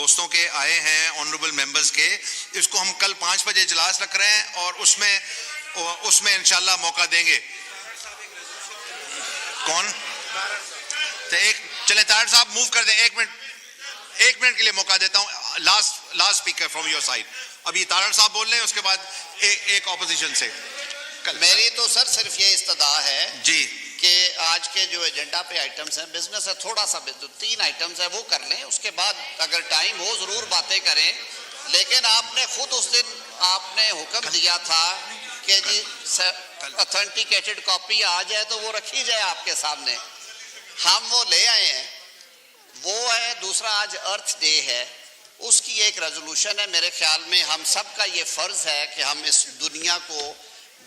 دوستوں کے آئے ہیں آنریبل ممبرز کے. اس کو ہم کل 5 بجے اجلاس رکھ رہے ہیں اور اس میں انشاءاللہ موقع دیں گے. کون تو ایک چلے طاہر صاحب موو کر دیں. ایک منٹ کے لیے موقع دیتا ہوں. Last speaker from your side. ابھی طاہر صاحب بول رہے ہیں, اس کے بعد ایک اپوزیشن سے. میری تو سر صرف یہ استدعا ہے جی کہ آج کے جو ایجنڈا پہ آئٹمز ہیں, بزنس ہے تھوڑا سا, 3 آئٹمز ہیں وہ کر لیں, اس کے بعد اگر ٹائم ہو ضرور باتیں کریں. لیکن آپ نے خود اس دن آپ نے حکم دیا تھا کہ جی اتھینٹیکیٹڈ کاپی آ جائے تو وہ رکھی جائے آپ کے سامنے. ہم وہ لے آئے ہیں. وہ ہے دوسرا, آج ارتھ ڈے ہے, اس کی ایک ریزولوشن ہے. میرے خیال میں ہم سب کا یہ فرض ہے کہ ہم اس دنیا کو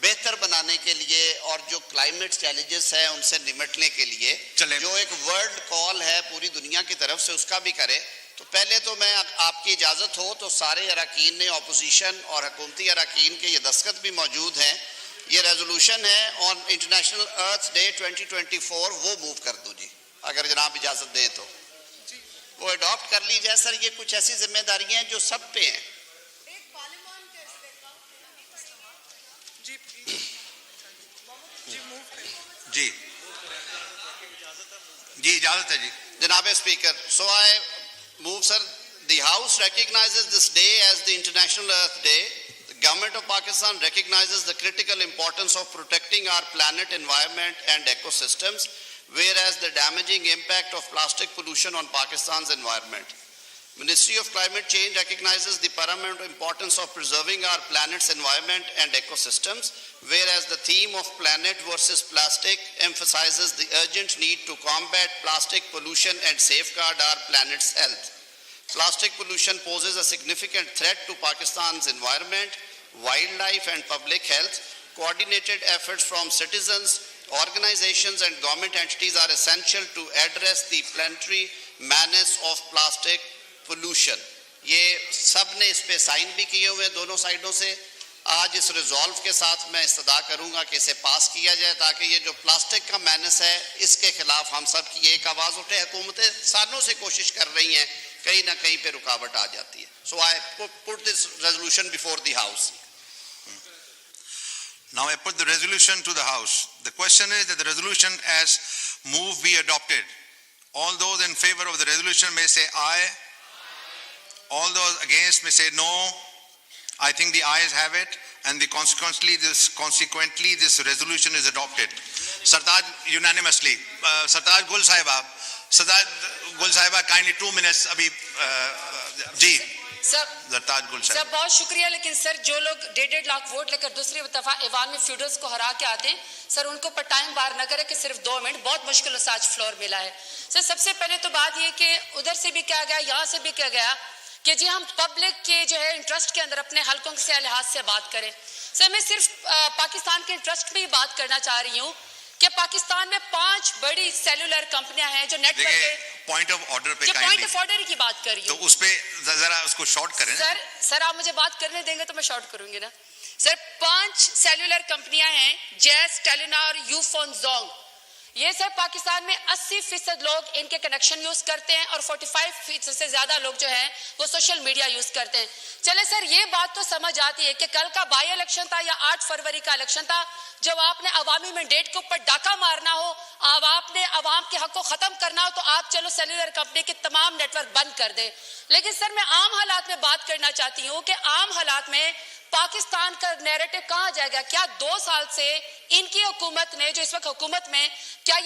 بہتر بنانے کے لیے اور جو کلائمیٹ چیلنجز ہیں ان سے نمٹنے کے لیے جو ایک ورلڈ کال ہے پوری دنیا کی طرف سے, اس کا بھی کریں. تو پہلے تو میں آپ کی اجازت ہو تو سارے اراکین نے, اپوزیشن اور حکومتی اراکین کے یہ دستخط بھی موجود ہیں. یہ ریزولوشن ہے آن انٹرنیشنل ارتھ ڈے 2024, وہ موو کر دوں جی اگر جناب اجازت دیں تو. وہ اڈاپٹ کر لی جائے سر. یہ کچھ ایسی ذمہ داریاں ہیں جو سب پہ ہیں. جی جی اجازت ہے جی جناب speaker. So I move sir, the House recognizes this day as the International Earth Day. The Government of Pakistan recognizes the critical importance of protecting our planet, environment and ecosystems, whereas the damaging impact of plastic pollution on Pakistan's environment. Ministry of Climate Change recognizes the paramount importance of preserving our planet's environment and ecosystems, whereas the theme of planet versus plastic emphasizes the urgent need to combat plastic pollution and safeguard our planet's health. Plastic pollution poses a significant threat to Pakistan's environment, wildlife and public health. Coordinated efforts from citizens, organizations and government entities are essential to address the planetary menace of plastic pollution. یہ سب نے اس پہ sign بھی کیے ہوئے دونوں سائڈوں سے. آج اس resolve کے ساتھ میں استدعا کروں گا کہ اسے پاس کیا جائے تاکہ یہ جو پلاسٹک کا مینس ہے اس کے خلاف ہم سب کی ایک آواز اٹھے. حکومتیں سالوں سے کوشش کر رہی ہیں, کہیں نہ کہیں پہ رکاوٹ آ جاتی ہے. So I put this resolution before the House. Now I put the resolution to the House. The question is that the resolution as moved be adopted. All those in favor of the resolution may say aye. All those against may say no. I think the ayes have it, and consequently this resolution is adopted. Sartaj unanimously. Sartaj Gul Sahiba, kindly 2 minutes. Abhi ji. سر بہت شکریہ. لیکن سر جو لوگ 1.5 lakh vote لے کر دوسری دفعہ ایوان میں فیوڈلز کو ہرا کے آتے ہیں, سر ان کو پر ٹائم بار نہ کرے کہ صرف 2 منٹ. بہت مشکل سے آج فلور ملا ہے. سر سب سے پہلے تو بات یہ کہ ادھر سے بھی کہا گیا, یہاں سے بھی کہا گیا کہ جی ہم پبلک کے جو ہے انٹرسٹ کے اندر اپنے حلقوں سے لحاظ سے بات کریں. سر میں صرف پاکستان کے انٹرسٹ میں ہی بات کرنا چاہ رہی ہوں کہ پاکستان میں 5 بڑی سیلولر کمپنیاں ہیں جو network point of order پہ پوائنٹ آف آرڈر کی بات کر رہی ہوں, تو اس پہ ذرا اس کو شارٹ کریں. سر آپ مجھے بات کرنے دیں گے تو میں شارٹ کروں گی نا. سر 5 سیلولر کمپنیاں ہیں, جیس, ٹیلینار, یو فون, زونگ. یہ سر پاکستان میں 80% لوگ ان کے کنیکشن یوز کرتے ہیں اور 45% سے زیادہ لوگ جو ہیں وہ سوشل میڈیا یوز کرتے ہیں. چلے سر یہ بات تو سمجھ آتی ہے کہ کل کا بائی الیکشن تھا یا 8 فروری کا الیکشن تھا, جب آپ نے عوامی مینڈیٹ کے اوپر ڈاکہ مارنا ہو, اب آپ نے عوام کے حق کو ختم کرنا ہو, تو آپ چلو سیلولر کمپنی کے تمام نیٹ ورک بند کر دیں. لیکن سر میں عام حالات میں بات کرنا چاہتی ہوں کہ عام حالات میں پاکستان کا نیریٹو کہاں جائے گا. کیا 2 سال سے ان کی حکومت نے جو اس وقت حکومت میں, کیا